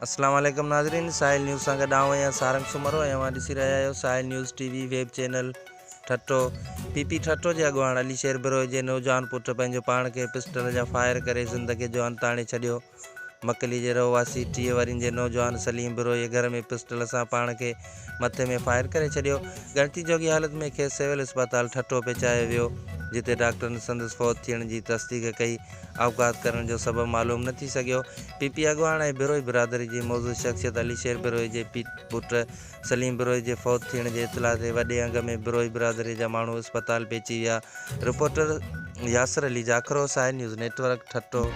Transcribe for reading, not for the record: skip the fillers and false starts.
अस्सलाम वालेकुम नाज़रीन, साहिल न्यूज़ सां गॾु आऊं आहियां सारंग सुमरो ऐं तव्हां ॾिसी रहिया आहियो Sahil news TV web channel. Thatta PP Thatta जे अॻुवाण अली शेर बिरोई जे नौजवान पुट पंहिंजो पाण खे पिस्टल जा फायर करे ज़िंदगी जो अंत आणे छॾियो। मकली जे रहवासी 30 वरियुनि जे नौजवान सलीम बिरोई घर में पिस्टल सां पाण खे मथे में फायर करे छॾियो। ॻणती जोगी हालत में खेसि सिविल अस्पताल ठट्टो पहुचायो वियो, जिते डॉक्टरनि संदसि फौत थियण जी तस्दीक कई। अवकात करण जो सबबु मालूम न थी सघियो। पीपी अॻुवाण ऐं बिरोई बिरादरी जी मौजूदु शख़्सियत अली शेर बिरोई जे पुट सलीम बिरोई जे फौत थियण जे इतला ते वॾे अंग में बिरोई बिरादरी जा माण्हू अस्पताल पहुची विया। रिपोर्टर यासिर अली जाखरो, साहिल न्यूज़ नेटवर्क, ठट्टो।